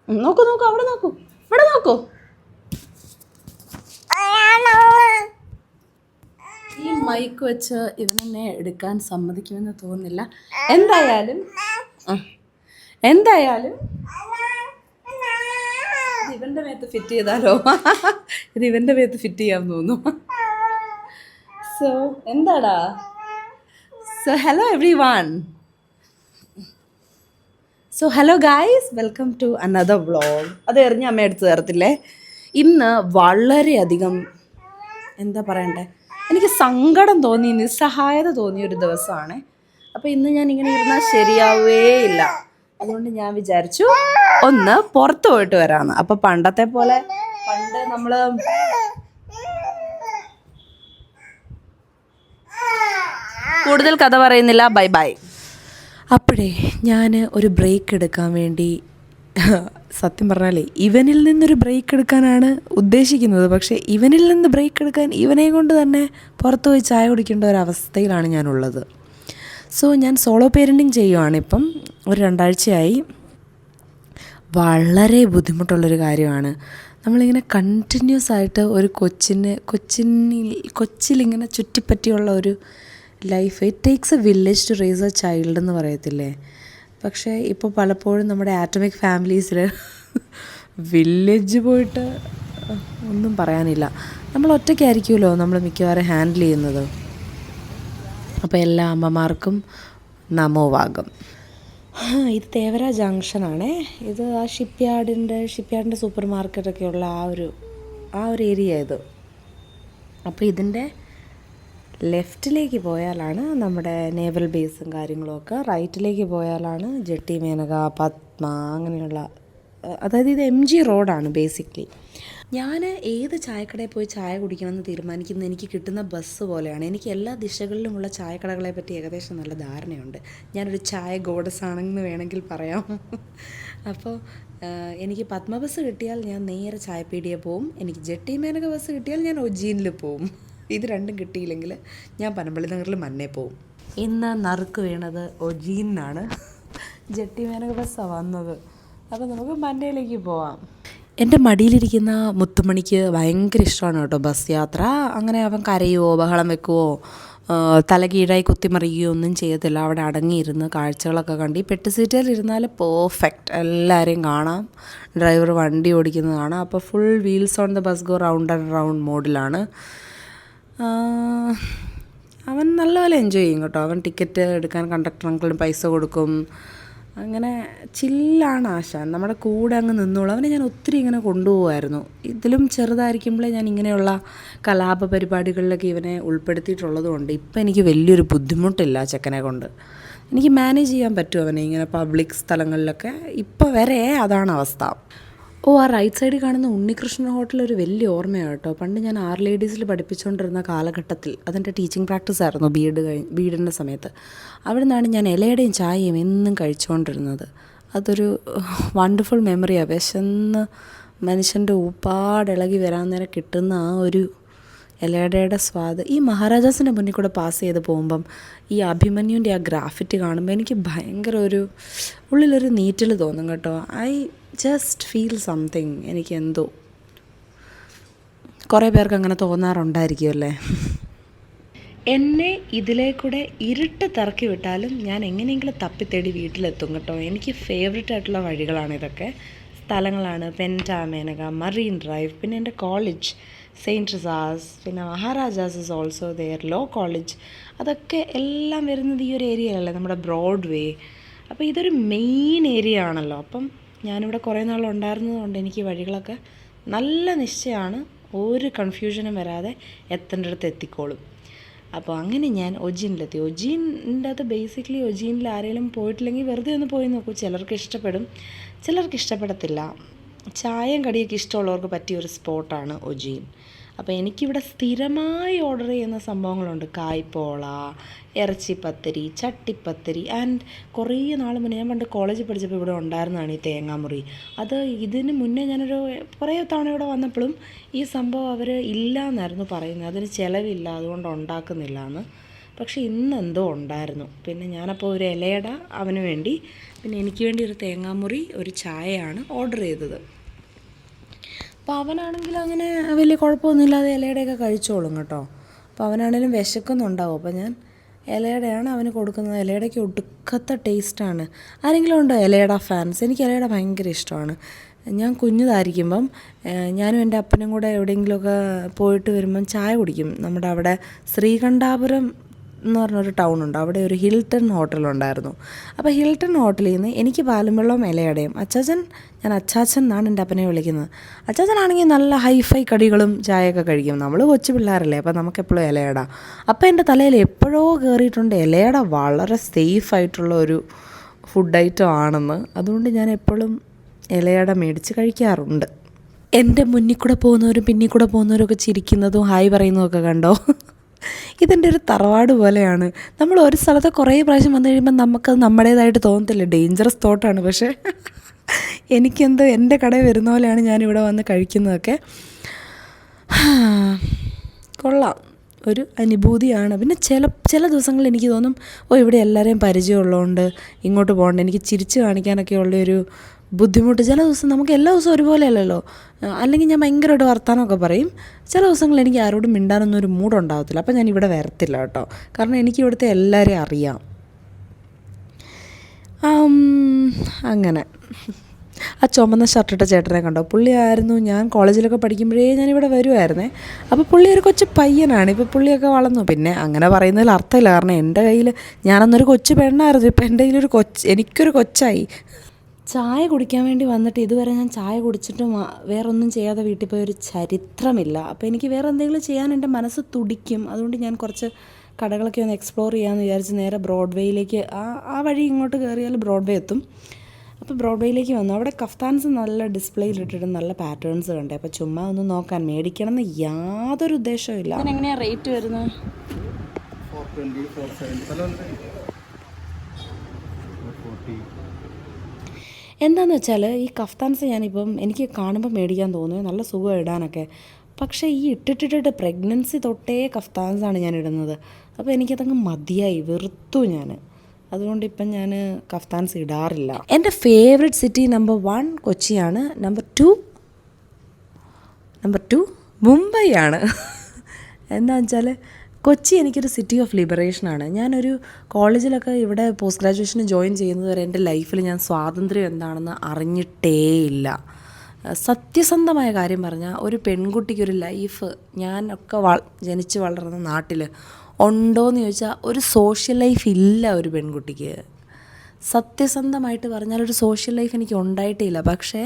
നോക്കൂ നോക്കൂ, അവിടെ നോക്കൂ, ഇവിടെ നോക്കൂ. ഈ മൈക്ക് വെച്ച് ഇവനെന്നെ എടുക്കാൻ സമ്മതിക്കുമെന്ന് തോന്നുന്നില്ല. എന്തായാലും എന്തായാലും ഇത് ഇവൻ്റെ മേത്ത് ഫിറ്റ് ചെയ്താലോ? ഇത് ഇവൻ്റെ മേത്ത് ഫിറ്റ് ചെയ്യാൻ തോന്നുന്നു. സോ എന്താടാ? So hello every one. So hello guys, welcome to another vlog. അത് എറിഞ്ഞ അമ്മ എടുത്ത് തരത്തില്ലേ? ഇന്ന് വളരെയധികം എന്താ പറയണ്ടേ, എനിക്ക് സങ്കടം തോന്നി, നിസ്സഹായത തോന്നിയൊരു ദിവസമാണ്. അപ്പോൾ ഇന്ന് ഞാൻ ഇങ്ങനെ ഇരുന്നാൽ ശരിയാവേ ഇല്ല. അതുകൊണ്ട് ഞാൻ വിചാരിച്ചു ഒന്ന് പുറത്ത് പോയിട്ട് വരാമെന്ന്. അപ്പോൾ പണ്ടത്തെ പോലെ പണ്ട് നമ്മൾ കൂടുതൽ കഥ പറയുന്നില്ല, ബൈ ബൈ. അപ്പോഴേ ഞാൻ ഒരു ബ്രേക്ക് എടുക്കാൻ വേണ്ടി, സത്യം പറഞ്ഞാലേ ഇവനിൽ നിന്നൊരു ബ്രേക്ക് എടുക്കാനാണ് ഉദ്ദേശിക്കുന്നത്. പക്ഷേ ഇവനിൽ നിന്ന് ബ്രേക്ക് എടുക്കാൻ ഇവനെ കൊണ്ട് തന്നെ പുറത്ത് പോയി ചായ കുടിക്കേണ്ട ഒരവസ്ഥയിലാണ് ഞാനുള്ളത്. സോ ഞാൻ സോളോ പേരൻറ്റിങ് ചെയ്യുവാണിപ്പം. ഒരു 2 ആഴ്ചയായി. വളരെ ബുദ്ധിമുട്ടുള്ളൊരു കാര്യമാണ്. നമ്മളിങ്ങനെ കണ്ടിന്യൂസ് ആയിട്ട് ഒരു കൊച്ചിലിങ്ങനെ ചുറ്റിപ്പറ്റിയുള്ള ഒരു life. It takes a village to raise a child എന്ന് പറയത്തില്ലേ? പക്ഷേ ഇപ്പോൾ പലപ്പോഴും നമ്മുടെ ആറ്റമിക് ഫാമിലീസിൽ വില്ലേജ് പോയിട്ട് ഒന്നും പറയാനില്ല. നമ്മൾ ഒറ്റയ്ക്കായിരിക്കുമല്ലോ നമ്മൾ മിക്കവാറും ഹാൻഡിൽ ചെയ്യുന്നത്. അപ്പോൾ എല്ലാ അമ്മമാർക്കും നമോവാകം. ഇത് തേവര ജംഗ്ഷനാണേ. ഇത് ആ ഷിപ്പ്യാർഡിൻ്റെ സൂപ്പർ മാർക്കറ്റൊക്കെ ഉള്ള ആ ഒരു ഏരിയ ഇത്. അപ്പോൾ ഇതിൻ്റെ ലെഫ്റ്റിലേക്ക് പോയാലാണ് നമ്മുടെ നേവൽ ബേസും കാര്യങ്ങളുമൊക്കെ. റൈറ്റിലേക്ക് പോയാലാണ് ജെട്ടി, മേനക, പത്മ, അങ്ങനെയുള്ള, അതായത് ഇത് MG റോഡാണ് ബേസിക്കലി. ഞാൻ ഏത് ചായക്കടയിൽ പോയി ചായ കുടിക്കണമെന്ന് തീരുമാനിക്കുന്നത് എനിക്ക് കിട്ടുന്ന ബസ് പോലെയാണ്. എനിക്ക് എല്ലാ ദിശകളിലുമുള്ള ചായക്കടകളെ പറ്റി ഏകദേശം നല്ല ധാരണയുണ്ട്. ഞാനൊരു ചായ ഗോഡസ് ആണെന്ന് വേണമെങ്കിൽ പറയാം. അപ്പോൾ എനിക്ക് പത്മ ബസ് കിട്ടിയാൽ ഞാൻ നേരെ ചായപ്പീടിയെ പോവും. എനിക്ക് ജെട്ടി, മേനക ബസ് കിട്ടിയാൽ ഞാൻ ഒജീനിൽ പോവും. ഇത് രണ്ടും കിട്ടിയില്ലെങ്കിൽ ഞാൻ പനമ്പള്ളി നഗറിൽ മന്നേ പോവും. ഇന്ന് നറുക്ക് വീണത് ഒജീനാണ്. ജെട്ടി മേനക ബസ്സാണ് വന്നത്. അപ്പോൾ നമുക്ക് മന്നയിലേക്ക് പോവാം. എൻ്റെ മടിയിലിരിക്കുന്ന മുത്തുമണിക്ക് ഭയങ്കര ഇഷ്ടമാണ് കേട്ടോ ബസ് യാത്ര. അങ്ങനെ അവൻ കരയുവോ ബഹളം വെക്കുവോ തല കീഴായി കുത്തിമറിയുകയോ ഒന്നും ചെയ്യത്തില്ല. അവിടെ അടങ്ങിയിരുന്ന് കാഴ്ചകളൊക്കെ കണ്ട്. ഈ പെട്ടി സീറ്റിലിരുന്നാൽ പെർഫെക്റ്റ്, എല്ലാവരെയും കാണാം, ഡ്രൈവർ വണ്ടി ഓടിക്കുന്നത് കാണാം. അപ്പോൾ full wheels on the bus go round and round മോഡിലാണ്. അവൻ നല്ലപോലെ എൻജോയ് ചെയ്യും കേട്ടോ. അവൻ ടിക്കറ്റ് എടുക്കാൻ കണ്ടക്ടർ അങ്കിളിന് പൈസ കൊടുക്കും. അങ്ങനെ ചില്ലാണ് ആശാൻ. നമ്മുടെ കൂടെ അങ്ങ് നിന്നോളൂ. അവനെ ഞാൻ ഒത്തിരി ഇങ്ങനെ കൊണ്ടുപോകുമായിരുന്നു. ഇതിലും ചെറുതായിരിക്കുമ്പോഴേ ഞാൻ ഇങ്ങനെയുള്ള കലാപ പരിപാടികളിലൊക്കെ ഇവനെ ഉൾപ്പെടുത്തിയിട്ടുള്ളത് കൊണ്ട് ഇപ്പം എനിക്ക് വലിയൊരു ബുദ്ധിമുട്ടില്ല ചെക്കനെ കൊണ്ട്. എനിക്ക് മാനേജ് ചെയ്യാൻ പറ്റും അവനെ ഇങ്ങനെ പബ്ലിക് സ്ഥലങ്ങളിലൊക്കെ. ഇപ്പോൾ വരെ അതാണ് അവസ്ഥ. ആ റൈറ്റ് സൈഡിൽ കാണുന്ന ഉണ്ണികൃഷ്ണൻ ഹോട്ടൽ ഒരു വലിയ ഓർമ്മയാണ് കേട്ടോ. പണ്ട് ഞാൻ ആർ ലേഡീസിൽ പഠിപ്പിച്ചുകൊണ്ടിരുന്ന കാലഘട്ടത്തിൽ, അതെൻ്റെ ടീച്ചിങ് പ്രാക്ടീസ് ആയിരുന്നു ബീഡിൻ്റെ സമയത്ത്. അവിടെ നിന്നാണ് ഞാൻ ഇലയുടെയും ചായയും എന്നും കഴിച്ചുകൊണ്ടിരുന്നത്. അതൊരു വണ്ടർഫുൾ മെമ്മറിയാണ്. വിശന്ന് മനുഷ്യൻ്റെ ഊപ്പാടിളകി വരാൻ നേരം കിട്ടുന്ന ആ ഒരു ഇലയുടെ സ്വാദ്. ഈ മഹാരാജാസിൻ്റെ മുന്നിൽ കൂടെ പാസ് ചെയ്ത് പോകുമ്പം ഈ അഭിമന്യുവിൻ്റെ ആ ഗ്രാഫിറ്റി കാണുമ്പോൾ എനിക്ക് ഭയങ്കര ഉള്ളിലൊരു നീറ്റൽ തോന്നും കേട്ടോ. I just feel something. എനിക്ക് എന്തോ കുറേ പേർക്ക് അങ്ങനെ തോന്നാറുണ്ടായിരിക്കുമല്ലേ. എന്നെ ഇതിലേക്കൂടെ ഇരുട്ട് തിറക്കി വിട്ടാലും ഞാൻ എങ്ങനെയെങ്കിലും തപ്പിത്തേടി വീട്ടിലെത്തും കേട്ടോ. എനിക്ക് ഫേവറേറ്റ് ആയിട്ടുള്ള വഴികളാണ് ഇതൊക്കെ, സ്ഥലങ്ങളാണ്. പെൻറ്റ, മേനക, മറീൻ ഡ്രൈവ്, പിന്നെ എൻ്റെ കോളേജ് സെയിൻറ്റ് ട്രിസാസ്, പിന്നെ Maharajas is also there, law college, അതൊക്കെ എല്ലാം വരുന്നത് ഈ ഒരു ഏരിയയിലല്ലേ, നമ്മുടെ ബ്രോഡ്വേ. അപ്പോൾ ഇതൊരു മെയിൻ ഏരിയ ആണല്ലോ. അപ്പം ഞാനിവിടെ കുറേ നാളുണ്ടായിരുന്നതുകൊണ്ട് എനിക്ക് വഴികളൊക്കെ നല്ല നിശ്ചയമാണ്. ഒരു കൺഫ്യൂഷനും വരാതെ എത്തേണ്ടടുത്ത് എത്തിക്കോളും. അപ്പോൾ അങ്ങനെ ഞാൻ ഒജീനിലെത്തി. ഒജീനിൻ്റെ അത് ബേസിക്കലി ഒജീനിൽ ആരെങ്കിലും പോയിട്ടില്ലെങ്കിൽ വെറുതെ ഒന്ന് പോയി നോക്കൂ. ചിലർക്ക് ഇഷ്ടപ്പെടും, ചിലർക്ക് ഇഷ്ടപ്പെടത്തില്ല. ചായയും കടിയൊക്കെ ഇഷ്ടമുള്ളവർക്ക് പറ്റിയൊരു സ്പോട്ടാണ് ഒജീൻ. അപ്പോൾ എനിക്കിവിടെ സ്ഥിരമായി ഓർഡർ ചെയ്യുന്ന സംഭവങ്ങളുണ്ട്. കായ്പോള, ഇറച്ചിപ്പത്തിരി, ചട്ടിപ്പത്തിരി. ആൻഡ് കുറേ നാൾ മുന്നേ, ഞാൻ പണ്ട് കോളേജിൽ പഠിച്ചപ്പോൾ ഇവിടെ ഉണ്ടായിരുന്നതാണ് ഈ തേങ്ങാമുറി. ഇതിന് മുന്നേ ഞാനൊരു കുറേ തവണ ഇവിടെ വന്നപ്പോഴും ഈ സംഭവം അവർ ഇല്ല എന്നായിരുന്നു പറയുന്നത്. അതിന് ചിലവില്ല, അതുകൊണ്ട് ഉണ്ടാക്കുന്നില്ല എന്ന്. പക്ഷേ ഇന്ന് എന്തോ ഉണ്ടായിരുന്നു. പിന്നെ ഞാനപ്പോൾ ഒരു ഇലയട അവന് വേണ്ടി, പിന്നെ എനിക്ക് വേണ്ടി ഒരു തേങ്ങാമുറി, ഒരു ചായയാണ് ഓർഡർ ചെയ്തത്. അപ്പോൾ അവനാണെങ്കിൽ അങ്ങനെ വലിയ കുഴപ്പമൊന്നുമില്ലാതെ ഇലയുടെയൊക്കെ കഴിച്ചോളും കേട്ടോ. അപ്പോൾ അവനാണെങ്കിലും വിശക്കുന്നുണ്ടാവും. അപ്പോൾ ഞാൻ ഇലയുടെയാണ് അവന് കൊടുക്കുന്നത്. ഇലയുടെയൊക്കെ ഒടുക്കത്തെ ടേസ്റ്റാണ്. ആരെങ്കിലും ഉണ്ടോ ഇലയട ഫാൻസ്? എനിക്ക് ഇലയട ഭയങ്കര ഇഷ്ടമാണ്. ഞാൻ കുഞ്ഞതായിരിക്കുമ്പം ഞാനും എൻ്റെ അപ്പനും കൂടെ എവിടെയെങ്കിലുമൊക്കെ പോയിട്ട് വരുമ്പം ചായ കുടിക്കും. നമ്മുടെ അവിടെ ശ്രീകണ്ഠാപുരം എന്ന് പറഞ്ഞൊരു ടൗണുണ്ട്, അവിടെ ഒരു ഹിൽട്ടൺ ഹോട്ടലുണ്ടായിരുന്നു. അപ്പോൾ ഹിൽട്ടൺ ഹോട്ടലിൽ നിന്ന് എനിക്ക് പാലും വെള്ളവും ഇലയടയും. ഞാൻ അച്ചാച്ചൻ എന്നാണ് എൻ്റെ അപ്പനെ വിളിക്കുന്നത്. അച്ചാച്ചനാണെങ്കിൽ നല്ല ഹൈഫൈ കടികളും ചായയൊക്കെ കഴിക്കും. നമ്മൾ കൊച്ചു പിള്ളേരല്ലേ, അപ്പോൾ നമുക്കെപ്പോഴും ഇലയട. അപ്പോൾ എൻ്റെ തലയിൽ എപ്പോഴോ കയറിയിട്ടുണ്ട് ഇലയട വളരെ സേഫായിട്ടുള്ള ഒരു ഫുഡ് ഐറ്റം ആണെന്ന്. അതുകൊണ്ട് ഞാൻ എപ്പോഴും ഇലയട മേടിച്ച് കഴിക്കാറുണ്ട്. എൻ്റെ മുന്നിൽ കൂടെ പോകുന്നവരും പിന്നിൽ കൂടെ പോകുന്നവരും ഒക്കെ ചിരിക്കുന്നതും ഹായ് പറയുന്നതും കണ്ടോ? ഇതെൻ്റെ ഒരു തറവാട് പോലെയാണ്. നമ്മൾ ഒരു സ്ഥലത്ത് കുറേ പ്രാവശ്യം വന്നു കഴിയുമ്പോൾ നമുക്കത് നമ്മുടേതായിട്ട് തോന്നത്തില്ല, ഡേഞ്ചറസ് തോട്ടാണ്. പക്ഷേ എനിക്കെന്തോ എൻ്റെ കടയിൽ വരുന്ന പോലെയാണ് ഞാനിവിടെ വന്ന് കഴിക്കുന്നതൊക്കെ. കൊള്ളാം, ഒരു അനുഭൂതിയാണ്. പിന്നെ ചില ദിവസങ്ങളിൽ എനിക്ക് തോന്നും, ഇവിടെ എല്ലാവരെയും പരിചയമുള്ളതുകൊണ്ട് ഇങ്ങോട്ട് പോകണ്ട, എനിക്ക് ചിരിച്ച് കാണിക്കാനൊക്കെ ഉള്ളൊരു ബുദ്ധിമുട്ട്. ചില ദിവസം നമുക്ക് എല്ലാ ദിവസവും ഒരുപോലെ അല്ലല്ലോ. അല്ലെങ്കിൽ ഞാൻ ഭയങ്കരമായിട്ട് വർത്താനമൊക്കെ പറയും. ചില ദിവസങ്ങളിൽ എനിക്ക് ആരോടും മിണ്ടാനൊന്നും ഒരു മൂഡുണ്ടാകത്തില്ല. അപ്പോൾ ഞാൻ ഇവിടെ വരത്തില്ല കേട്ടോ. കാരണം എനിക്ക് ഇവിടുത്തെ എല്ലാവരെയും അറിയാം. അങ്ങനെ ആ ചുമന്ന ഷർട്ടിട്ട ചേട്ടനെ കണ്ടോ? പുള്ളിയായിരുന്നു ഞാൻ കോളേജിലൊക്കെ പഠിക്കുമ്പോഴേ ഞാനിവിടെ വരുമായിരുന്നേ. അപ്പോൾ പുള്ളി ഒരു കൊച്ചു പയ്യനാണ്. ഇപ്പോൾ പുള്ളിയൊക്കെ വളർന്നു. പിന്നെ അങ്ങനെ പറയുന്നതിൽ അർത്ഥമില്ല. കാരണം എൻ്റെ കയ്യിൽ ഞാനന്നൊരു കൊച്ചു പെണ്ണായിരുന്നു. ഇപ്പോൾ എൻ്റെ കയ്യിലൊരു എനിക്കൊരു കൊച്ചായി. ചായ കുടിക്കാൻ വേണ്ടി വന്നിട്ട് ഇതുവരെ ഞാൻ ചായ കുടിച്ചിട്ടും വേറൊന്നും ചെയ്യാതെ വീട്ടിൽ പോയൊരു ചരിത്രമില്ല. അപ്പോൾ എനിക്ക് വേറെ എന്തെങ്കിലും ചെയ്യാൻ എൻ്റെ മനസ്സ് തുടിക്കും. അതുകൊണ്ട് ഞാൻ കുറച്ച് കടകളൊക്കെ ഒന്ന് എക്സ്പ്ലോർ ചെയ്യാമെന്ന് വിചാരിച്ച് നേരെ ബ്രോഡ്വേയിലേക്ക് ആ വഴി ഇങ്ങോട്ട് കയറിയാൽ ബ്രോഡ്വേ എത്തും. അപ്പോൾ ബ്രോഡ്വേയിലേക്ക് വന്നു. അവിടെ കഫ്താൻസ് നല്ല ഡിസ്പ്ലേയിലിട്ടിട്ട് നല്ല പാറ്റേൺസ് കണ്ടേ. അപ്പോൾ ചുമ്മാ ഒന്ന് നോക്കാൻ, മേടിക്കണം എന്ന് യാതൊരു ഉദ്ദേശവും ഇല്ല. അതിനെങ്ങനെയാണ് റേറ്റ് വരുന്നത്? 420, 470. എന്താണെന്ന് വെച്ചാൽ ഈ കഫ്താൻസ് ഞാനിപ്പം എനിക്ക് കാണുമ്പോൾ മേടിക്കാൻ തോന്നുന്നു, നല്ല സുഖം ഇടാനൊക്കെ. പക്ഷേ ഈ ഇട്ടിട്ടിട്ട് പ്രഗ്നൻസി തൊട്ടേ കഫ്താൻസാണ് ഞാൻ ഇടുന്നത്. അപ്പോൾ എനിക്കതങ്ങ് മതിയായി, വെറുത്തു ഞാൻ. അതുകൊണ്ടിപ്പം ഞാൻ കഫ്താൻസ് ഇടാറില്ല. എൻ്റെ ഫേവറേറ്റ് സിറ്റി നമ്പർ 1 കൊച്ചിയാണ്. നമ്പർ 2 മുംബൈ ആണ്. എന്താണെന്ന് വെച്ചാൽ കൊച്ചി എനിക്കൊരു സിറ്റി ഓഫ് ലിബറേഷനാണ്. ഞാനൊരു കോളേജിലൊക്കെ ഇവിടെ പോസ്റ്റ് ഗ്രാജുവേഷന് ജോയിൻ ചെയ്യുന്നത് വരെ എൻ്റെ ലൈഫിൽ ഞാൻ സ്വാതന്ത്ര്യം എന്താണെന്ന് അറിഞ്ഞിട്ടേയില്ല. സത്യസന്ധമായ കാര്യം പറഞ്ഞാൽ ഒരു പെൺകുട്ടിക്കൊരു ലൈഫ് ഞാനൊക്കെ ജനിച്ച് വളർന്ന നാട്ടിൽ ഉണ്ടോയെന്ന് ചോദിച്ചാൽ ഒരു സോഷ്യൽ ലൈഫ് ഇല്ല ഒരു പെൺകുട്ടിക്ക്. സത്യസന്ധമായിട്ട് പറഞ്ഞാൽ ഒരു സോഷ്യൽ ലൈഫ് എനിക്ക് ഉണ്ടായിട്ടില്ല. പക്ഷേ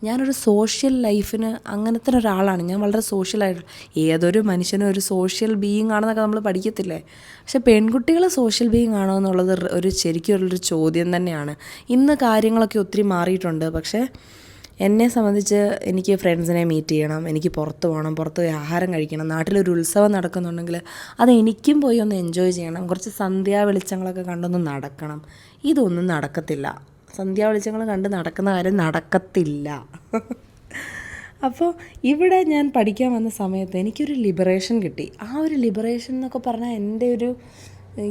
ഞാനൊരു സോഷ്യൽ ലൈഫിന് അങ്ങനത്തെ ഒരാളാണ്. ഞാൻ വളരെ സോഷ്യലായിട്ട്, ഏതൊരു മനുഷ്യനും ഒരു സോഷ്യൽ ബീയിങ് ആണെന്നൊക്കെ നമ്മൾ പഠിക്കത്തില്ലേ. പക്ഷേ പെൺകുട്ടികൾ സോഷ്യൽ ബീയിങ് ആണോ എന്നുള്ളത് ശരിക്കും ഉള്ളൊരു ചോദ്യം തന്നെയാണ്. ഇന്ന് കാര്യങ്ങളൊക്കെ ഒത്തിരി മാറിയിട്ടുണ്ട്. പക്ഷേ എന്നെ സംബന്ധിച്ച് എനിക്ക് ഫ്രണ്ട്സിനെ മീറ്റ് ചെയ്യണം, എനിക്ക് പുറത്ത് പോകണം, പുറത്ത് പോയി ആഹാരം കഴിക്കണം, നാട്ടിലൊരു ഉത്സവം നടക്കുന്നുണ്ടെങ്കിൽ അത് എനിക്കും പോയി ഒന്ന് എൻജോയ് ചെയ്യണം, കുറച്ച് സന്ധ്യാ വെളിച്ചങ്ങളൊക്കെ കണ്ടൊന്ന് നടക്കണം. ഇതൊന്നും നടക്കത്തില്ല. സന്ധ്യാ വെളിച്ചങ്ങൾ കണ്ട് നടക്കുന്ന കാര്യം നടക്കത്തില്ല. അപ്പോൾ ഇവിടെ ഞാൻ പഠിക്കാൻ വന്ന സമയത്ത് എനിക്കൊരു ലിബറേഷൻ കിട്ടി. ആ ഒരു ലിബറേഷൻ എന്നൊക്കെ പറഞ്ഞാൽ എൻ്റെ ഒരു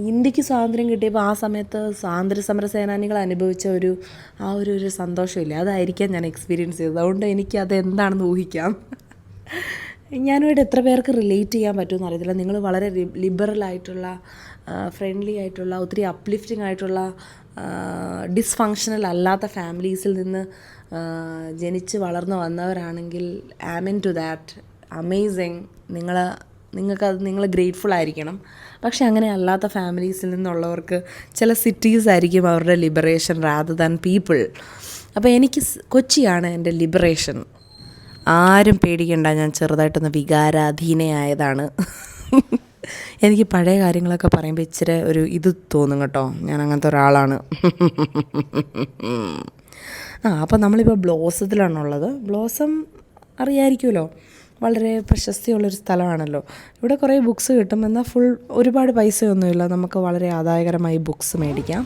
ഇന്ത്യക്ക് സ്വാതന്ത്ര്യം കിട്ടിയപ്പോൾ ആ സമയത്ത് സ്വാതന്ത്ര്യ സമര സേനാനികൾ അനുഭവിച്ച ഒരു സന്തോഷമില്ല, അതായിരിക്കാം ഞാൻ എക്സ്പീരിയൻസ് ചെയ്തത്. അതുകൊണ്ട് എനിക്കത് എന്താണെന്ന് ഊഹിക്കാം. ഞാനിവിടെ എത്ര പേർക്ക് റിലേറ്റ് ചെയ്യാൻ പറ്റുമെന്ന് അറിയത്തില്ല. നിങ്ങൾ വളരെ ലിബറലായിട്ടുള്ള, ഫ്രണ്ട്ലി ആയിട്ടുള്ള, ഒത്തിരി അപ്ലിഫ്റ്റിംഗ് ആയിട്ടുള്ള, ഡിസ്ഫങ്ഷണൽ അല്ലാത്ത ഫാമിലീസിൽ നിന്ന് ജനിച്ച് വളർന്നു വന്നവരാണെങ്കിൽ ആമൻ ടു ദാറ്റ്, അമേസിങ്. നിങ്ങൾ ഗ്രേറ്റ്ഫുൾ ആയിരിക്കണം. പക്ഷെ അങ്ങനെ അല്ലാത്ത ഫാമിലീസിൽ നിന്നുള്ളവർക്ക് ചില സിറ്റീസ് ആയിരിക്കും അവരുടെ ലിബറേഷൻ റാദർ ദാൻ പീപ്പിൾ. അപ്പോൾ എനിക്ക് കൊച്ചിയാണ് എൻ്റെ ലിബറേഷൻ. ആരും പേടിക്കണ്ട, ഞാൻ ചെറുതായിട്ടൊന്ന് വികാരാധീനയായതാണ്. എനിക്ക് പഴയ കാര്യങ്ങളൊക്കെ പറയുമ്പോൾ ഇച്ചിരി ഇത് തോന്നും കേട്ടോ, ഞാൻ അങ്ങനത്തെ ഒരാളാണ്. അപ്പോൾ നമ്മളിപ്പോൾ ബ്ലോസത്തിലാണുള്ളത്. ബ്ലോസം അറിയാമായിരിക്കുമല്ലോ, വളരെ പ്രശസ്തിയുള്ളൊരു സ്ഥലമാണല്ലോ. ഇവിടെ കുറേ ബുക്സ് കിട്ടും. എന്നാൽ ഒരുപാട് പൈസയൊന്നുമില്ല, നമുക്ക് വളരെ ആദായകരമായി ബുക്സ് മേടിക്കാം.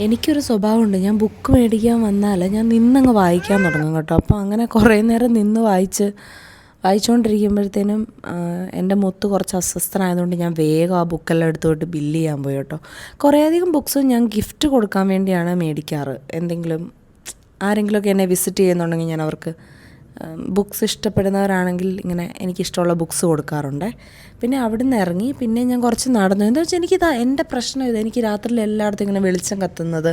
എനിക്കൊരു സ്വഭാവമുണ്ട്, ഞാൻ ബുക്ക് മേടിക്കാൻ വന്നാൽ ഞാൻ നിന്നങ്ങ് വായിക്കാൻ തുടങ്ങും കേട്ടോ. അപ്പോൾ അങ്ങനെ കുറേ നേരം നിന്ന് വായിച്ച് വായിച്ചുകൊണ്ടിരിക്കുമ്പോഴത്തേനും എൻ്റെ മുത്ത് കുറച്ച് അസ്വസ്ഥനായതുകൊണ്ട് ഞാൻ വേഗം ആ ബുക്കെല്ലാം എടുത്തുകൊണ്ട് ബില്ല് ചെയ്യാൻ പോയി കേട്ടോ. കുറേയധികം ബുക്സ് ഞാൻ ഗിഫ്റ്റ് കൊടുക്കാൻ വേണ്ടിയാണ് മേടിക്കാറ്. എന്തെങ്കിലും ആരെങ്കിലുമൊക്കെ എന്നെ വിസിറ്റ് ചെയ്യുന്നുണ്ടെങ്കിൽ ഞാൻ അവർക്ക് ബുക്സ് ഇഷ്ടപ്പെടുന്നവരാണെങ്കിൽ ഇങ്ങനെ എനിക്കിഷ്ടമുള്ള ബുക്സ് കൊടുക്കാറുണ്ട്. പിന്നെ അവിടെ നിന്ന് ഇറങ്ങി പിന്നെ ഞാൻ കുറച്ച് നടന്നു. എന്താ വെച്ചാൽ എനിക്കിതാ എൻ്റെ പ്രശ്നം ഇത്, എനിക്ക് രാത്രിയിൽ എല്ലായിടത്തും ഇങ്ങനെ വെളിച്ചം കത്തുന്നത്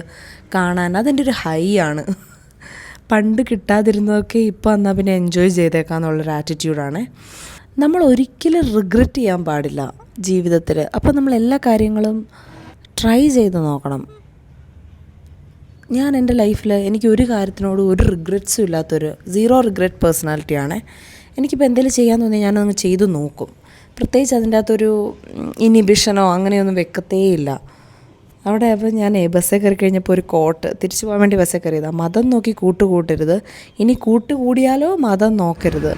കാണാൻ അതെൻ്റെ ഒരു ഹൈ ആണ്. പണ്ട് കിട്ടാതിരുന്നതൊക്കെ ഇപ്പോൾ എന്നാൽ പിന്നെ എൻജോയ് ചെയ്തേക്കാന്നുള്ളൊരു ആറ്റിറ്റ്യൂഡാണ്. നമ്മൾ ഒരിക്കലും റിഗ്രറ്റ് ചെയ്യാൻ പാടില്ല ജീവിതത്തിൽ. അപ്പോൾ നമ്മൾ എല്ലാ കാര്യങ്ങളും ട്രൈ ചെയ്ത് നോക്കണം. ഞാൻ എൻ്റെ ലൈഫിൽ എനിക്ക് ഒരു കാര്യത്തിനോട് ഒരു റിഗ്രറ്റ്സും ഇല്ലാത്തൊരു സീറോ റിഗ്രറ്റ് പേഴ്സണാലിറ്റിയാണ്. എനിക്കിപ്പോൾ എന്തെങ്കിലും ചെയ്യാൻ തോന്നിയാൽ ഞാനൊന്ന് ചെയ്ത് നോക്കും. പ്രത്യേകിച്ച് അതിൻ്റെ അകത്തൊരു ഇനിബിഷനോ അങ്ങനെയൊന്നും വെക്കത്തേയില്ല. അവിടെ അപ്പോൾ ഞാൻ ബസ്സിൽ കയറി കഴിഞ്ഞപ്പോൾ ഒരു കോട്ട് തിരിച്ചു പോകാൻ വേണ്ടി ബസ്സിൽ കയറിയതാണ്. മതം നോക്കി കൂട്ടുകൂട്ടരുത്, ഇനി കൂട്ടുകൂടിയാലോ മതം നോക്കരുത്.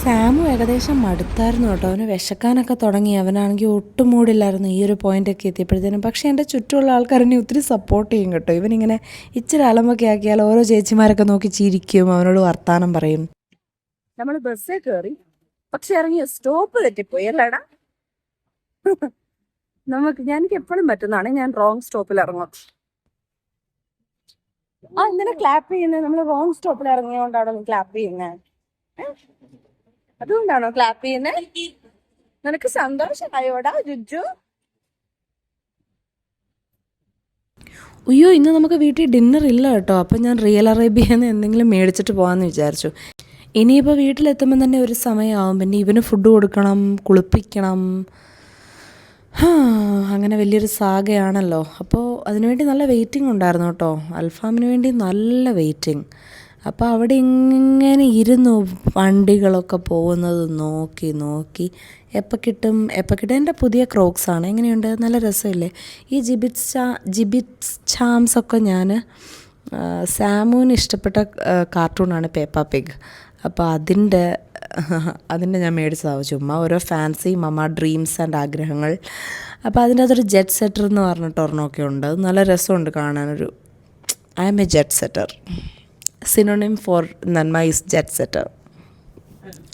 സാമു ഏകദേശം മടുത്തായിരുന്നു കേട്ടോ. അവന് വിശക്കാനൊക്കെ തുടങ്ങി. അവനാണെങ്കിൽ ഒട്ടും മൂടില്ലായിരുന്നു ഈ ഒരു പോയിൻ്റൊക്കെ എത്തിയപ്പോഴത്തേനും. പക്ഷേ എൻ്റെ ചുറ്റുമുള്ള ആൾക്കാരെന്നെ ഒത്തിരി സപ്പോർട്ട് ചെയ്യും കേട്ടോ. ഇവനിങ്ങനെ ഇച്ചിരി അലമ്പൊക്കെ ആക്കിയാൽ ഓരോ ചേച്ചിമാരൊക്കെ നോക്കി ചിരിക്കും, അവനോട് വർത്താനം പറയും. നമ്മൾ ബസ്സിൽ കയറി, പക്ഷെ ഇറങ്ങിയ സ്റ്റോപ്പ് തെറ്റിപ്പോയി അല്ലേടാ. എനിക്ക് എപ്പോഴും പറ്റുന്നതാണ്, ഞാൻ റോങ് സ്റ്റോപ്പിൽ ഇറങ്ങും. ഇന്നലെ ക്ലാപ്പ് ചെയ്യുന്നത് നമ്മൾ റോങ് സ്റ്റോപ്പിൽ ഇറങ്ങിയോണ്ടാണോ നീ ക്ലാപ്പ് ചെയ്യുന്നത്? അതുകൊണ്ടാണോ ക്ലാപ്പ് ചെയ്യുന്നത്? നിനക്ക് സന്തോഷമായോടാ ജുജു? അയ്യോ, ഇന്ന് നമുക്ക് വീട്ടിൽ ഡിന്നർ ഇല്ല കേട്ടോ. അപ്പം ഞാൻ റിയൽ അറേബ്യയിൽ നിന്ന് എന്തെങ്കിലും മേടിച്ചിട്ട് പോകാമെന്ന് വിചാരിച്ചു. ഇനിയിപ്പോൾ വീട്ടിലെത്തുമ്പം തന്നെ ഒരു സമയമാവും. പിന്നെ ഇവന് ഫുഡ് കൊടുക്കണം, കുളിപ്പിക്കണം, അങ്ങനെ വലിയൊരു സാഗയാണല്ലോ. അപ്പോൾ അതിനുവേണ്ടി നല്ല വെയിറ്റിംഗ് ഉണ്ടായിരുന്നു കേട്ടോ. അൽഫാമിന് വേണ്ടി നല്ല വെയിറ്റിംഗ്. അപ്പോൾ അവിടെ ഇങ്ങനെ ഇരുന്നു വണ്ടികളൊക്കെ പോകുന്നത് നോക്കി എപ്പോൾ കിട്ടും. എൻ്റെ പുതിയ ക്രോക്സാണ്. എങ്ങനെയുണ്ട്? നല്ല രസമില്ലേ? ഈ ജിബിറ്റ്സ് ചാംസൊക്കെ ഞാൻ സാമുവിന് ഇഷ്ടപ്പെട്ട കാർട്ടൂണാണ് പേപ്പ പിഗ്. അപ്പോൾ അതിൻ്റെ ഞാൻ മേടിച്ചതാവും. ചുമ്മാ ഓരോ ഫാൻസി മമ്മ ഡ്രീംസ് ആൻഡ് ആഗ്രഹങ്ങൾ. അപ്പോൾ അതിൻ്റെ അകത്തൊരു ജെറ്റ് സെറ്റർ എന്ന് പറഞ്ഞിട്ട് ഒരെണ്ണമൊക്കെ ഉണ്ട്. അത് നല്ല രസമുണ്ട് കാണാനൊരു. I am a jet setter. Synonym for നന്മ ഈസ് ജെറ്റ് സെറ്റർ.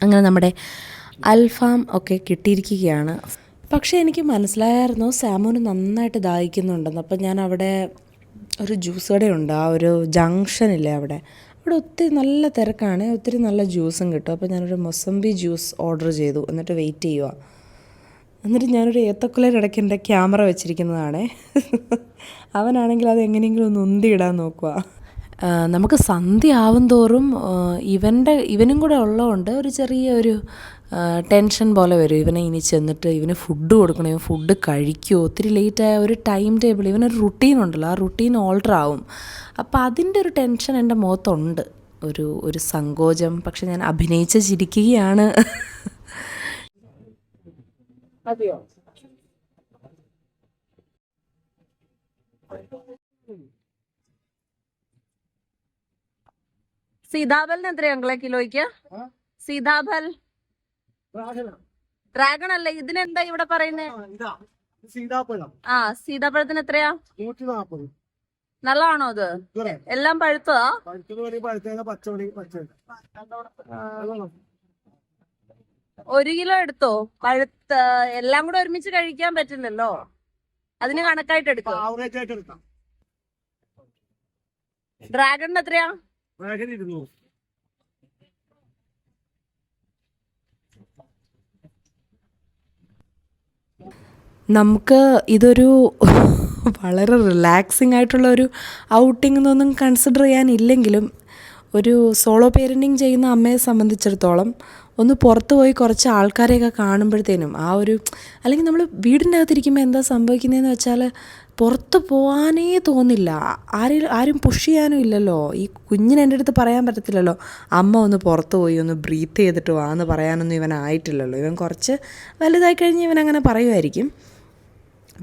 അങ്ങനെ നമ്മുടെ അൽഫാം ഒക്കെ കിട്ടിയിരിക്കുകയാണ്. പക്ഷേ എനിക്ക് മനസ്സിലായിരുന്നു സാമുവിന് നന്നായിട്ട് ദാഹിക്കുന്നുണ്ടെന്ന്. അപ്പം ഞാൻ അവിടെ ഒരു ജ്യൂസ് കടയുണ്ട്, ആ ഒരു ജംഗ്ഷനില്ലേ അവിടെ ഒത്തിരി നല്ല തിരക്കാണ്, ഒത്തിരി നല്ല ജ്യൂസും കിട്ടും. അപ്പോൾ ഞാനൊരു മൊസംബി ജ്യൂസ് ഓർഡർ ചെയ്തു. എന്നിട്ട് വെയിറ്റ് ചെയ്യുക. എന്നിട്ട് ഞാനൊരു ഏത്തക്കുലയിലിടയ്ക്ക് എൻ്റെ ക്യാമറ വെച്ചിരിക്കുന്നതാണ്. അവനാണെങ്കിൽ അത് എങ്ങനെയെങ്കിലും ഒന്ന് ഉന്തിയിടാൻ നോക്കുക. നമുക്ക് സന്ധ്യ ആവും തോറും ഇവനും കൂടെ ഉള്ളതുകൊണ്ട് ഒരു ചെറിയൊരു ടെൻഷൻ പോലെ വരും. ഇവനെ ഇനി ചെന്നിട്ട് ഇവന് ഫുഡ് കൊടുക്കണം, ഇവൻ ഫുഡ് കഴിക്കുമോ, ഒത്തിരി ലേറ്റായ ഒരു ടൈം ടേബിൾ, ഇവനൊരു റുട്ടീൻ ഉണ്ടല്ലോ, ആ റുട്ടീൻ ഓൾട്ടർ ആവും. അപ്പോൾ അതിൻ്റെ ഒരു ടെൻഷൻ എൻ്റെ മുഖത്തുണ്ട്, ഒരു സങ്കോചം. പക്ഷെ ഞാൻ അഭിനയിച്ച് ചിരിക്കുകയാണ്. അതെയോ? സീതാഫലിന് എത്രയാ അങ്കളെ കിലോയ്ക്ക്? സീതാഫൽ ഡ്രാഗൺ അല്ലേ? ഇതിനെന്താ ഇവിടെ പറയുന്നേ? സീതാപ്പഴത്തിന് എത്രയാ? 140. നല്ലതാണോ അത്? എല്ലാം പഴുത്തതാ? ഒരു കിലോ എടുത്തോ? എല്ലാം കൂടെ ഒരുമിച്ച് കഴിക്കാൻ പറ്റില്ലല്ലോ, അതിന് കണക്കായിട്ട് എടുക്കാം. ഡ്രാഗണിന് എത്രയാ? നമുക്ക് ഇതൊരു വളരെ റിലാക്സിങ് ആയിട്ടുള്ള ഒരു ഔട്ടിംഗ് എന്നൊന്നും കൺസിഡർ ചെയ്യാനില്ലെങ്കിലും ഒരു സോളോ പേരൻറ്റിങ് ചെയ്യുന്ന അമ്മയെ സംബന്ധിച്ചിടത്തോളം ഒന്ന് പുറത്ത് പോയി കുറച്ച് ആൾക്കാരെയൊക്കെ കാണുമ്പോഴത്തേനും അല്ലെങ്കിൽ നമ്മൾ വീടിൻ്റെ അകത്തിരിക്കുമ്പോൾ എന്താ സംഭവിക്കുന്നതെന്ന് വെച്ചാൽ പുറത്ത് പോകാനേ തോന്നില്ല. ആരും പുഷ് ചെയ്യാനും ഇല്ലല്ലോ. ഈ കുഞ്ഞിന് എൻ്റെ അടുത്ത് പറയാൻ പറ്റത്തില്ലല്ലോ, അമ്മ ഒന്ന് പുറത്ത് പോയി ഒന്ന് ബ്രീത്ത് ചെയ്തിട്ട് വാ എന്ന് പറയാനൊന്നും ഇവനായിട്ടില്ലല്ലോ. ഇവൻ കുറച്ച് വലുതായി കഴിഞ്ഞ് ഇവൻ അങ്ങനെ പറയുമായിരിക്കും.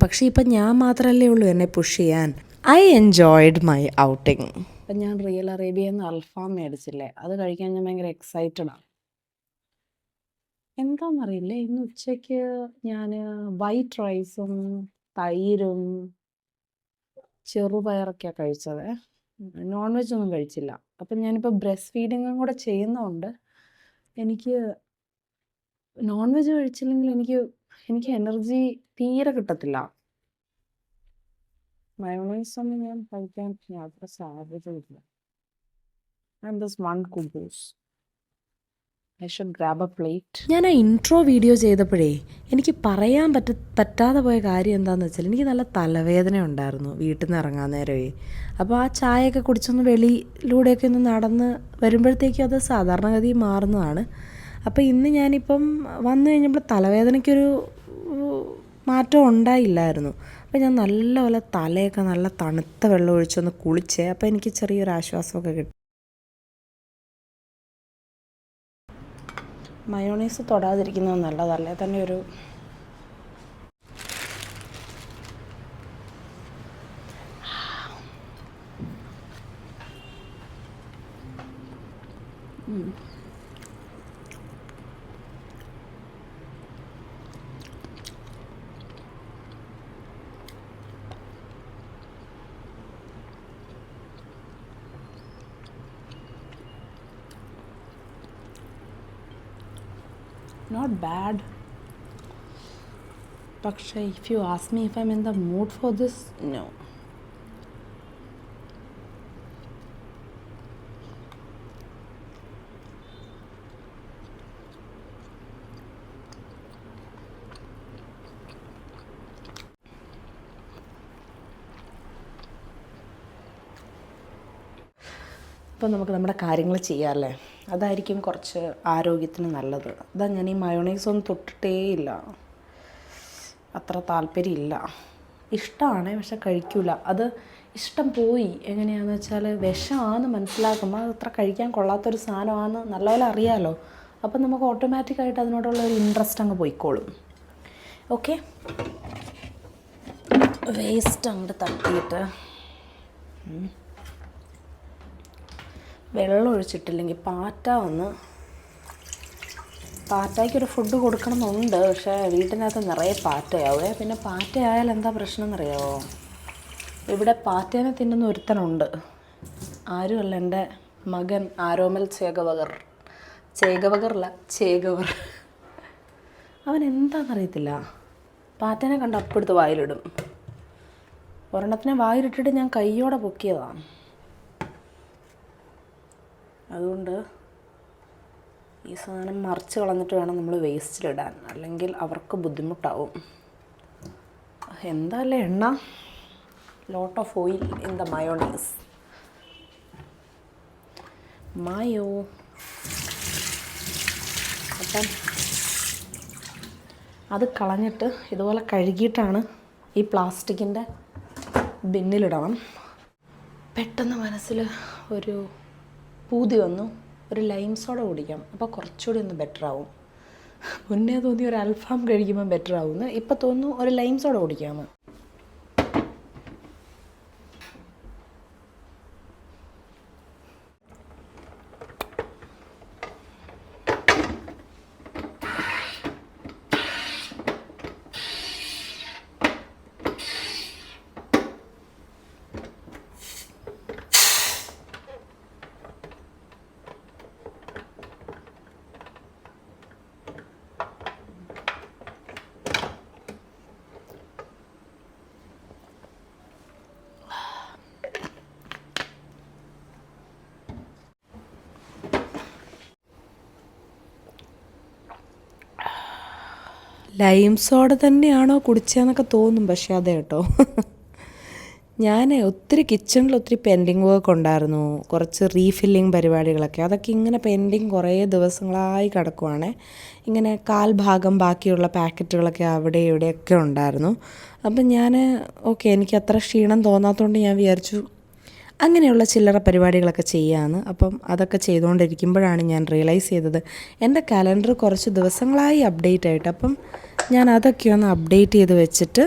പക്ഷേ ഇപ്പം ഞാൻ മാത്രമല്ലേ ഉള്ളൂ എന്നെ പുഷ് ചെയ്യാൻ. I enjoyed my outing. അപ്പം ഞാൻ റിയൽ അറേബ്യയിൽ നിന്ന് അൽഫാം മേടിച്ചില്ലേ, അത് കഴിക്കാൻ ഞാൻ ഭയങ്കര എക്സൈറ്റഡാണ്. എന്താണെന്നറിയില്ല, ഇന്ന് ഉച്ചയ്ക്ക് ഞാൻ വൈറ്റ് റൈസും തൈരും ചെറുപയറൊക്കെയാണ് കഴിച്ചത്. നോൺ വെജ് ഒന്നും കഴിച്ചില്ല. അപ്പം ഞാനിപ്പോൾ ബ്രസ്റ്റ് ഫീഡിങ്ങും കൂടെ ചെയ്യുന്നതുകൊണ്ട് എനിക്ക് നോൺ വെജ് കഴിച്ചില്ലെങ്കിൽ എനിക്ക് എനർജി തീരെ കിട്ടത്തില്ല. മയോണൈസ് ഒന്നും ഞാൻ കഴിക്കാൻ യാതൊരു സാധ്യതയില്ല. ആൻഡ് ദിസ് വൺ കുബൂസ് I should grab A plate. ഞാൻ ആ ഇൻട്രോ വീഡിയോ ചെയ്തപ്പോഴേ എനിക്ക് പറയാൻ പറ്റാതെ പോയ കാര്യം എന്താണെന്ന് വെച്ചാൽ, എനിക്ക് നല്ല തലവേദന ഉണ്ടായിരുന്നു വീട്ടിൽ നിന്ന് ഇറങ്ങാൻ നേരമേ. അപ്പോൾ ആ ചായയൊക്കെ കുടിച്ചൊന്ന് വെളിയിലൂടെയൊക്കെ ഒന്ന് നടന്ന് വരുമ്പോഴത്തേക്കും അത് സാധാരണഗതി മാറുന്നതാണ്. അപ്പോൾ ഇന്ന് ഞാനിപ്പം വന്നു കഴിഞ്ഞപ്പോൾ തലവേദനയ്ക്കൊരു മാറ്റം ഉണ്ടായില്ലായിരുന്നു. അപ്പോൾ ഞാൻ നല്ലപോലെ തലയൊക്കെ നല്ല തണുത്ത വെള്ളം ഒഴിച്ചൊന്ന് കുളിച്ചേ. അപ്പോൾ എനിക്ക് ചെറിയൊരു ആശ്വാസമൊക്കെ കിട്ടി. മയോണൈസ് തൊടാതിരിക്കുന്നത് നല്ലതല്ലേ, തന്നെ ഒരു നോട്ട് ബാഡ്. പക്ഷേ if you ask me if I'm in the mood for this, no. അപ്പോൾ നമുക്ക് നമ്മുടെ കാര്യങ്ങൾ ചെയ്യാമല്ലേ, അതായിരിക്കും കുറച്ച് ആരോഗ്യത്തിന് നല്ലത്. അതാ ഞാൻ ഈ മയോണൈസ് ഒന്നും തൊട്ടിട്ടേ ഇല്ല, അത്ര താല്പര്യമില്ല. ഇഷ്ടമാണ് പക്ഷെ കഴിക്കില്ല. അത് ഇഷ്ടം പോയി. എങ്ങനെയാണെന്ന് വെച്ചാൽ വിഷമാണെന്ന് മനസ്സിലാക്കുമ്പോൾ അത് അത്ര കഴിക്കാൻ കൊള്ളാത്തൊരു സാധനമാണെന്ന് നല്ലപോലെ അറിയാമല്ലോ. അപ്പം നമുക്ക് ഓട്ടോമാറ്റിക്കായിട്ട് അതിനോടുള്ള ഒരു ഇൻട്രസ്റ്റ് അങ്ങ് പോയിക്കോളും. ഓക്കെ, വേസ്റ്റ് അങ്ങോട്ട് തട്ടിയിട്ട് വെള്ളം ഒഴിച്ചിട്ടില്ലെങ്കിൽ പാറ്റയ്ക്കൊരു ഫുഡ് കൊടുക്കണമെന്നുണ്ട്. പക്ഷേ വീട്ടിനകത്ത് നിറയെ പാറ്റയാവേ. പിന്നെ പാറ്റയായാൽ എന്താ പ്രശ്നം എന്നറിയാമോ? ഇവിടെ പാറ്റേനെ തിന്നുന്ന ഒരുത്തനുണ്ട്. ആരുമല്ല, എൻ്റെ മകൻ ആരോമൽ ചേകവകർ. അവൻ എന്താണെന്നറിയത്തില്ല, പാറ്റേനെ കണ്ട് അപ്പെടുത്ത് വായിലിടും. ഒരെണ്ണത്തിനെ വായിലിട്ടിട്ട് ഞാൻ കയ്യോടെ പൊക്കിയതാണ്. അതുകൊണ്ട് ഈ സാധനം മറിച്ച് കളഞ്ഞിട്ട് വേണം നമ്മൾ വേസ്റ്റിലിടാൻ, അല്ലെങ്കിൽ അവർക്ക് ബുദ്ധിമുട്ടാവും. എന്താല്ലേ എണ്ണ, lot of oil in the mayonnaise. അപ്പം അത് കളഞ്ഞിട്ട് ഇതുപോലെ കഴുകിയിട്ടാണ് ഈ പ്ലാസ്റ്റിക്കിൻ്റെ ബിന്നിലിടണം. പെട്ടെന്ന് മനസ്സിൽ ഒരു പൂതി വന്നു, ഒരു ലൈം സോഡ കുടിക്കാം, അപ്പോൾ കുറച്ചുകൂടി ഒന്ന് ബെറ്റർ ആവും. മുന്നേ തോന്നി ഒരു അൽഫാം കഴിക്കുമ്പോൾ ബെറ്റർ ആവുമെന്ന്, ഇപ്പം തോന്നുന്നു ഒരു ലൈം സോഡ കുടിക്കാമെന്ന്. ലൈം സോഡ തന്നെയാണോ കുടിച്ചതെന്നൊക്കെ തോന്നും, പക്ഷേ അതെ കേട്ടോ. ഞാൻ ഒത്തിരി കിച്ചണിൽ ഒത്തിരി പെൻഡിങ് വർക്ക് ഉണ്ടായിരുന്നു, കുറച്ച് റീഫില്ലിങ് പരിപാടികളൊക്കെ. അതൊക്കെ ഇങ്ങനെ പെൻഡിങ് കുറേ ദിവസങ്ങളായി കിടക്കുവാണ്. ഇങ്ങനെ കാൽഭാഗം ബാക്കിയുള്ള പാക്കറ്റുകളൊക്കെ അവിടെ ഇവിടെയൊക്കെ ഉണ്ടായിരുന്നു. അപ്പം ഞാൻ എനിക്ക് അത്ര ക്ഷീണം തോന്നാത്തതുകൊണ്ട് ഞാൻ വിചാരിച്ചു അങ്ങനെയുള്ള ചില്ലറ പരിപാടികളൊക്കെ ചെയ്യാമെന്ന്. അപ്പം അതൊക്കെ ചെയ്തുകൊണ്ടിരിക്കുമ്പോഴാണ് ഞാൻ റിയലൈസ് ചെയ്തത് എൻ്റെ കലണ്ടർ കുറച്ച് ദിവസങ്ങളായി അപ്ഡേറ്റ് ആയിട്ട്. അപ്പം ഞാൻ അതൊക്കെ ഒന്ന് അപ്ഡേറ്റ് ചെയ്ത് വെച്ചിട്ട്,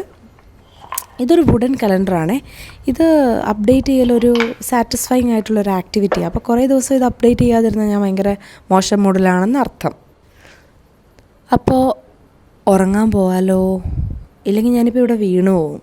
ഇതൊരു വുഡൻ കലണ്ടറാണേ, ഇത് അപ്ഡേറ്റ് ചെയ്യലൊരു സാറ്റിസ്ഫൈങ് ആയിട്ടുള്ളൊരു ആക്ടിവിറ്റിയാണ്. അപ്പോൾ കുറേ ദിവസം ഇത് അപ്ഡേറ്റ് ചെയ്യാതിരുന്നാൽ ഞാൻ ഭയങ്കര മോശം മൂഡിലാണെന്ന് അർത്ഥം. അപ്പോൾ ഉറങ്ങാൻ പോവാലോ, ഇല്ലെങ്കിൽ ഞാനിപ്പോൾ ഇവിടെ വീണു പോവും.